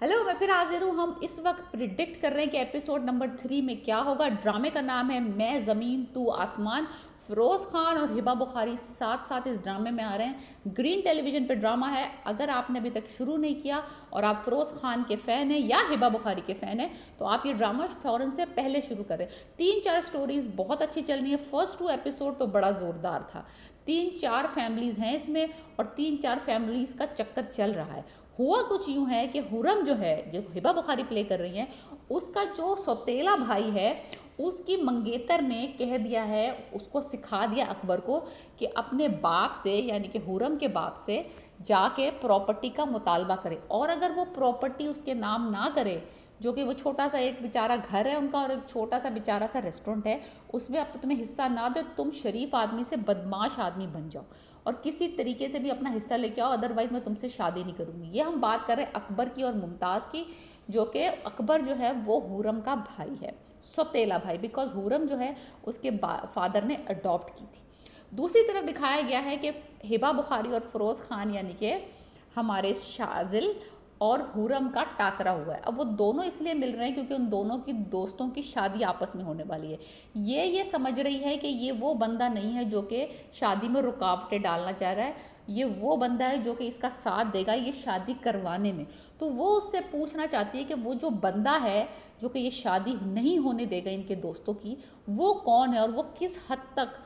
Hello, मैं फिर हाजिर हूँ। हम इस वक्त प्रिडिक्ट कर रहे हैं कि एपिसोड नंबर 3 में क्या होगा। ड्रामे का नाम है मैं ज़मीन तू आसमान। फिरोज़ खान और हिबा बुखारी साथ साथ इस ड्रामे में आ रहे हैं। ग्रीन टेलीविजन पे ड्रामा है। अगर आपने अभी तक शुरू नहीं किया और आप फिरोज़ खान के फ़ैन हैं या हिबा बुखारी के फ़ैन हैं तो आप ये ड्रामा फ़ौरन से पहले शुरू करें। 3-4 स्टोरीज़ बहुत अच्छी चल रही है। फर्स्ट 2 एपिसोड तो बड़ा ज़ोरदार था। 3-4 फैमिलीज़ हैं इसमें और 3-4 फैमिलीज़ का चक्कर चल रहा है। हुआ कुछ यूं है कि हुरम जो है, जो हिबा बुखारी प्ले कर रही हैं, उसका जो सौतेला भाई है उसकी मंगेतर ने कह दिया है, उसको सिखा दिया अकबर को कि अपने बाप से यानी कि हुरम के बाप से जाके प्रॉपर्टी का मुतालबा करे और अगर वो प्रॉपर्टी उसके नाम ना करे, जो कि वो छोटा सा एक बेचारा घर है उनका और एक छोटा सा बेचारा सा रेस्टोरेंट है, उसमें अब तुम्हें हिस्सा ना दो, तुम शरीफ आदमी से बदमाश आदमी बन जाओ और किसी तरीके से भी अपना हिस्सा लेके आओ, अदरवाइज मैं तुमसे शादी नहीं करूंगी। ये हम बात कर रहे हैं अकबर की और मुमताज़ की, जो कि अकबर जो है वो हुरम का भाई है, सौतेला भाई, बिकॉज हुरम जो है उसके फादर ने अडॉप्ट की थी। दूसरी तरफ दिखाया गया है कि हिबा बुखारी और फिरोज़ खान यानी कि हमारे शाजिल और हुरम का टाकरा हुआ है। अब वो दोनों इसलिए मिल रहे हैं क्योंकि उन दोनों की दोस्तों की शादी आपस में होने वाली है। ये समझ रही है कि ये वो बंदा नहीं है जो कि शादी में रुकावटें डालना चाह रहा है, ये वो बंदा है जो कि इसका साथ देगा ये शादी करवाने में। तो वो उससे पूछना चाहती है कि वो जो बंदा है जो कि ये शादी नहीं होने देगा इनके दोस्तों की, वो कौन है और वो किस हद तक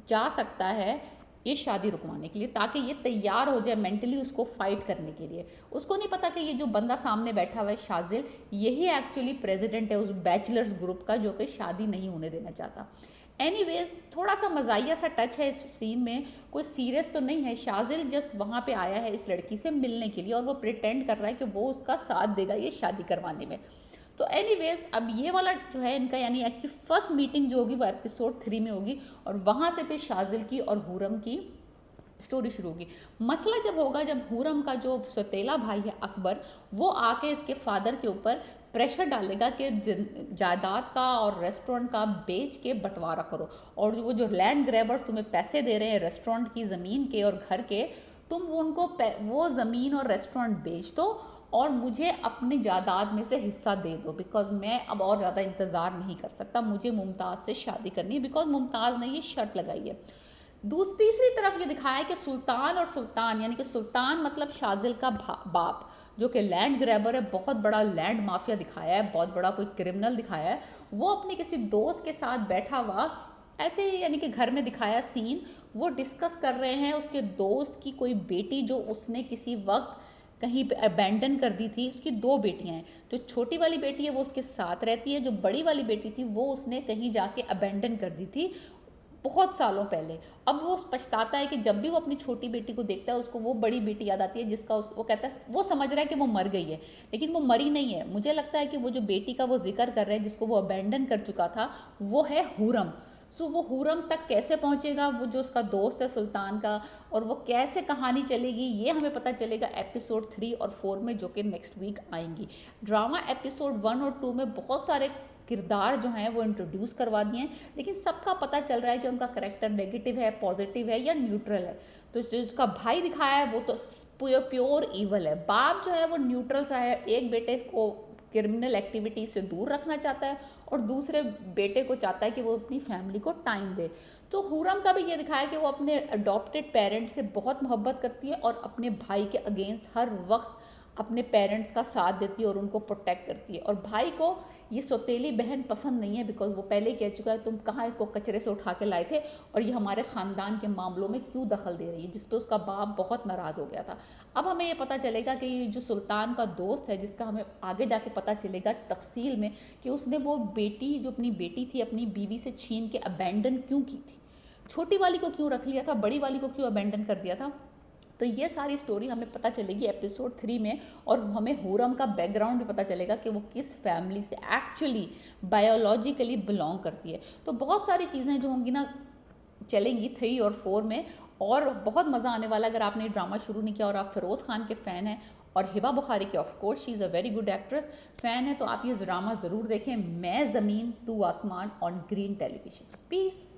जा सकता है ये शादी रुकवाने के लिए, ताकि ये तैयार हो जाए मेंटली उसको फाइट करने के लिए। उसको नहीं पता कि ये जो बंदा सामने बैठा हुआ है शाजिल, यही एक्चुअली प्रेसिडेंट है उस बैचलर्स ग्रुप का जो कि शादी नहीं होने देना चाहता। एनीवेज, थोड़ा सा मजाइया सा टच है इस सीन में, कोई सीरियस तो नहीं है। शाजिल जस्ट वहाँ पे आया है इस लड़की से मिलने के लिए और वो प्रिटेंड कर रहा है कि वो उसका साथ देगा ये शादी करवाने में। तो एनीवेज, अब ये वाला जो है इनका यानी एक्चुअली फर्स्ट मीटिंग जो होगी वो एपिसोड 3 में होगी और वहाँ से फिर शाजिल की और हुरम की स्टोरी शुरू होगी। मसला जब होगा जब हुरम का जो सौतेला भाई है अकबर, वो आके इसके फादर के ऊपर प्रेशर डालेगा कि जायदाद का और रेस्टोरेंट का बेच के बंटवारा करो और वो जो लैंड ग्रैबर्स तुम्हें पैसे दे रहे हैं रेस्टोरेंट की ज़मीन के और घर के, तुम वो उनको वो ज़मीन और रेस्टोरेंट बेच दो और मुझे अपनी जायदाद में से हिस्सा दे दो, बिकॉज मैं अब और ज़्यादा इंतज़ार नहीं कर सकता, मुझे मुमताज़ से शादी करनी है, बिकॉज मुमताज़ ने ये शर्त लगाई है। तीसरी तरफ ये दिखाया है कि सुल्तान और सुल्तान यानी कि सुल्तान मतलब शाजिल का बाप, जो कि लैंड ग्रैबर है, बहुत बड़ा लैंड माफिया दिखाया है, बहुत बड़ा कोई क्रिमिनल दिखाया है, वो अपने किसी दोस्त के साथ बैठा हुआ ऐसे यानी कि घर में दिखाया सीन, वो डिस्कस कर रहे हैं उसके दोस्त की कोई बेटी जो उसने किसी वक्त कहीं पे अबैंडन कर दी थी। उसकी 2 बेटियां हैं, जो छोटी वाली बेटी है वो उसके साथ रहती है, जो बड़ी वाली बेटी थी वो उसने कहीं जाके अबैंडन कर दी थी बहुत सालों पहले। अब वो पछताता है कि जब भी वो अपनी छोटी बेटी को देखता है उसको वो बड़ी बेटी याद आती है जिसका वो कहता है, वो समझ रहा है कि वो मर गई है लेकिन वो मरी नहीं है। मुझे लगता है कि वो जो बेटी का वो जिक्र कर रहे हैं जिसको वो अबैंडन कर चुका था, वो है हुरम। सो वो हुरम तक कैसे पहुंचेगा, वो जो उसका दोस्त है सुल्तान का, और वो कैसे कहानी चलेगी ये हमें पता चलेगा एपिसोड 3 और 4 में, जो कि नेक्स्ट वीक आएंगी। ड्रामा एपिसोड 1 और 2 में बहुत सारे किरदार जो हैं वो इंट्रोड्यूस करवा दिए हैं, लेकिन सबका पता चल रहा है कि उनका करेक्टर नेगेटिव है, पॉजिटिव है या न्यूट्रल है। तो जिसका भाई दिखाया है वो तो प्योर ईवल है, बाप जो है वो न्यूट्रल सा है, एक बेटे को क्रिमिनल एक्टिविटी से दूर रखना चाहता है और दूसरे बेटे को चाहता है कि वो अपनी फैमिली को टाइम दे। तो हुरम का भी ये दिखाया कि वो अपने अडॉप्टेड पेरेंट्स से बहुत मोहब्बत करती है और अपने भाई के अगेंस्ट हर वक्त अपने पेरेंट्स का साथ देती है और उनको प्रोटेक्ट करती है। और भाई को ये सौतेली बहन पसंद नहीं है, बिकॉज वो पहले ही कह चुका है तुम कहाँ इसको कचरे से उठा के लाए थे और ये हमारे ख़ानदान के मामलों में क्यों दखल दे रही है, जिस पे उसका बाप बहुत नाराज़ हो गया था। अब हमें ये पता चलेगा कि ये जो सुल्तान का दोस्त है, जिसका हमें आगे जाके पता चलेगा तफसील में कि उसने वो बेटी जो अपनी बेटी थी अपनी बीवी से छीन के अबैंडन क्यों की थी, छोटी वाली को क्यों रख लिया था, बड़ी वाली को क्यों अबैंडन कर दिया था। तो ये सारी स्टोरी हमें पता चलेगी एपिसोड 3 में और हमें हुरम का बैकग्राउंड भी पता चलेगा कि वो किस फैमिली से एक्चुअली बायोलॉजिकली बिलोंग करती है। तो बहुत सारी चीज़ें जो होंगी ना चलेंगी 3 और 4 में, और बहुत मज़ा आने वाला। अगर आपने ड्रामा शुरू नहीं किया और आप फिरोज़ खान के फ़ैन हैं और हिबा बुखारी के, of course she is a very good actress, fan है, तो आप ये ड्रामा ज़रूर देखें, मैं ज़मीन तू आसमान ऑन ग्रीन टेलीविजन। पीस।